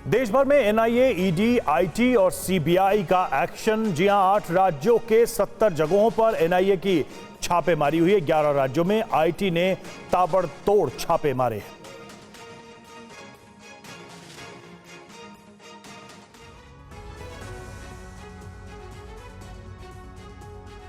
देश भर में एनआईए, ईडी, आईटी और सीबीआई का एक्शन। जी हां, 8 राज्यों के 70 जगहों पर एनआईए की छापेमारी हुई है। 11 राज्यों में आईटी ने ताबड़तोड़ छापे मारे।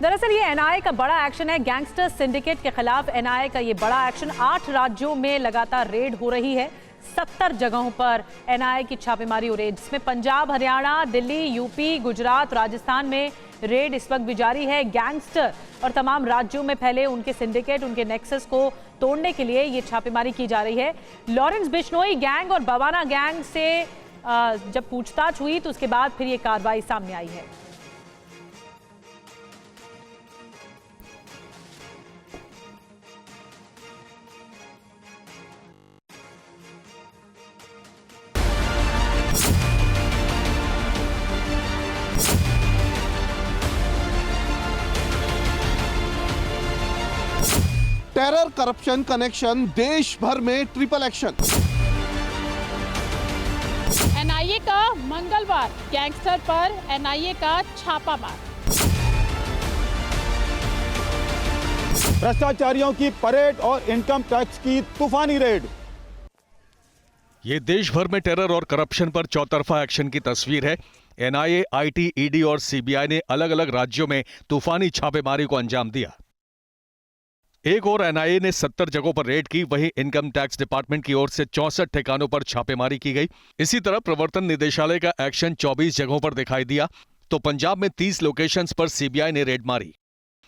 दरअसल ये एनआईए का बड़ा एक्शन है। गैंगस्टर सिंडिकेट के खिलाफ एनआईए का ये बड़ा एक्शन। 8 राज्यों में लगातार रेड हो रही है। 70 जगहों पर एनआईए की छापेमारी हो रही है, जिसमें पंजाब, हरियाणा, दिल्ली, यूपी, गुजरात, राजस्थान में रेड इस वक्त भी जारी है। गैंगस्टर और तमाम राज्यों में फैले उनके सिंडिकेट, उनके नेक्सस को तोड़ने के लिए ये छापेमारी की जा रही है। लॉरेंस बिश्नोई गैंग और बवाना गैंग से जब पूछताछ हुई तो उसके बाद फिर ये कार्रवाई सामने आई है। टेरर करप्शन कनेक्शन, देश भर में ट्रिपल एक्शन। एनआईए का मंगलवार गैंगस्टर पर एनआईए का छापा मार। भ्रष्टाचारियों की परेड और इनकम टैक्स की तूफानी रेड। ये देश भर में टेरर और करप्शन पर चौतरफा एक्शन की तस्वीर है। एनआईए, आईटी, ईडी और सीबीआई ने अलग अलग राज्यों में तूफानी छापेमारी को अंजाम दिया। एक और एनआईए ने 70 जगहों पर रेड की, वहीं इनकम टैक्स डिपार्टमेंट की ओर से 64 ठिकानों पर छापेमारी की गई। इसी तरह प्रवर्तन निदेशालय का एक्शन 24 जगहों पर दिखाई दिया। तो पंजाब में 30 लोकेशंस पर सीबीआई ने रेड मारी।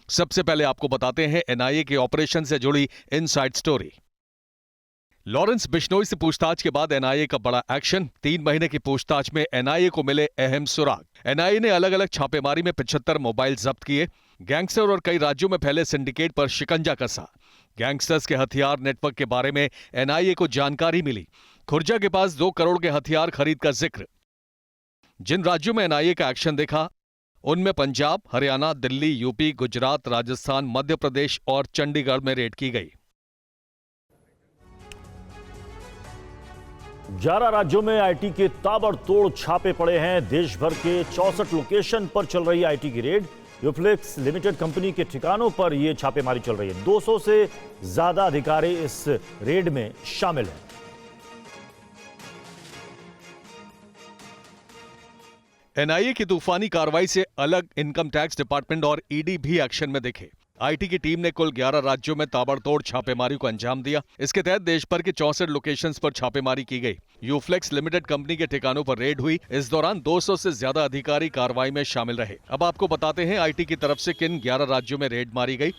सबसे पहले आपको बताते हैं एनआईए के ऑपरेशन से जुड़ी इनसाइड स्टोरी। लॉरेंस बिश्नोई से पूछताछ के बाद एनआईए का बड़ा एक्शन। 3 महीने की पूछताछ में एनआईए को मिले अहम सुराग। एनआईए ने अलग अलग छापेमारी में 75 मोबाइल जब्त किए। गैंगस्टर और कई राज्यों में फैले सिंडिकेट पर शिकंजा कसा। गैंगस्टर्स के हथियार नेटवर्क के बारे में एनआईए को जानकारी मिली। खुर्जा के पास 2 करोड़ के हथियार खरीद का जिक्र। जिन राज्यों में एनआईए का एक्शन देखा उनमें पंजाब, हरियाणा, दिल्ली, यूपी, गुजरात, राजस्थान, मध्य प्रदेश और चंडीगढ़ में रेड की गई। 11 राज्यों में आईटी के ताबड़तोड़ छापे पड़े हैं। देश भर के 64 लोकेशन पर चल रही आईटी की रेड। यूफ्लेक्स लिमिटेड कंपनी के ठिकानों पर यह छापेमारी चल रही है। 200 से ज्यादा अधिकारी इस रेड में शामिल हैं। एनआईए की तूफानी कार्रवाई से अलग इनकम टैक्स डिपार्टमेंट और ईडी भी एक्शन में दिखे। आईटी की टीम ने कुल 11 राज्यों में ताबड़तोड़ छापेमारी को अंजाम दिया। इसके तहत देश भर के 64 लोकेशंस पर छापेमारी की गई। यूफ्लेक्स लिमिटेड कंपनी के ठिकानों पर रेड हुई। इस दौरान 200 से ज्यादा अधिकारी कार्रवाई में शामिल रहे। अब आपको बताते हैं आईटी की तरफ से किन 11 राज्यों में रेड मारी गई।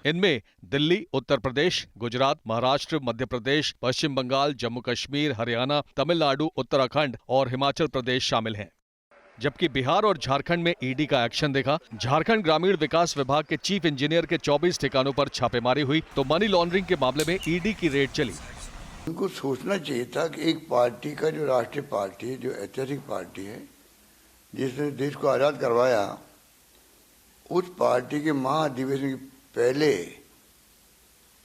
इनमें दिल्ली, उत्तर प्रदेश, गुजरात, महाराष्ट्र, मध्य प्रदेश, पश्चिम बंगाल, जम्मू कश्मीर, हरियाणा, तमिलनाडु, उत्तराखंड और हिमाचल प्रदेश शामिल हैं। जबकि बिहार और झारखंड में ईडी का एक्शन देखा। झारखंड ग्रामीण विकास विभाग के चीफ इंजीनियर के 24 ठिकानों पर छापेमारी हुई। तो मनी लॉन्ड्रिंग के मामले में ईडी की रेड चली। उनको सोचना चाहिए था कि एक पार्टी का जो राष्ट्रीय पार्टी है, जो ऐतिहासिक पार्टी है, जिसने देश को आज़ाद करवाया, उस पार्टी के महाधिवेशन के पहले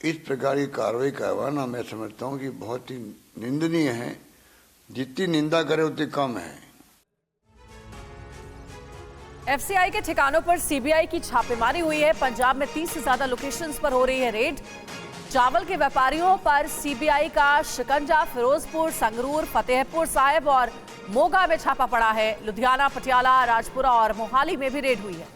इस प्रकार की कार्रवाई करवाना मैं समझता हूँ कि बहुत ही निंदनीय है। जितनी निंदा करे उतनी कम है। एफसीआई के ठिकानों पर सीबीआई की छापेमारी हुई है। पंजाब में 30 से ज्यादा लोकेशंस पर हो रही है रेड। चावल के व्यापारियों पर सीबीआई का शिकंजा। फिरोजपुर, संगरूर, फतेहपुर साहिब और मोगा में छापा पड़ा है। लुधियाना, पटियाला, राजपुरा और मोहाली में भी रेड हुई है।